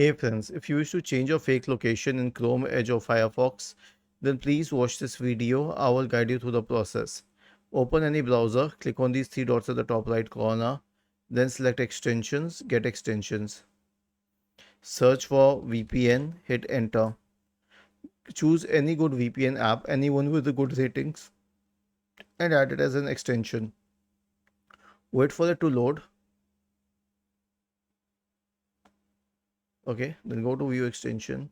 Hey friends, if you wish to change your fake location in Chrome, Edge or Firefox, then please watch this video. I will guide you through the process. Open any browser, click on these three dots at the top right corner, then select extensions, get extensions. Search for VPN, hit enter. Choose any good VPN app, anyone with the good ratings, and add it as an extension. Wait for it to load. Okay, then go to view extension.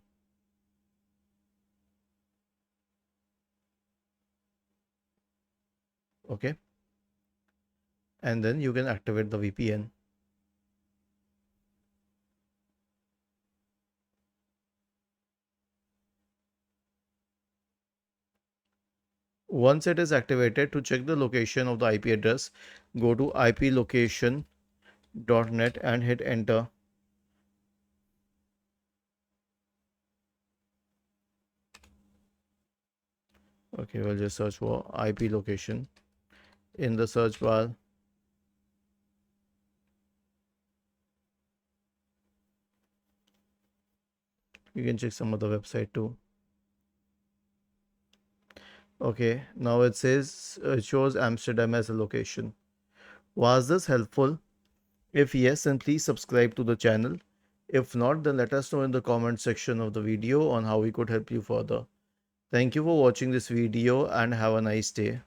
Okay, and then you can activate the VPN. Once it is activated, to check the location of the IP address, go to iplocation.net and hit enter. Okay, we'll just search for IP location in the search bar. You can check some other website too. Okay, now it says it shows Amsterdam as a location. Was this helpful? If yes, then please subscribe to the channel. If not, then let us know in the comment section of the video on how we could help you further. Thank you for watching this video and have a nice day.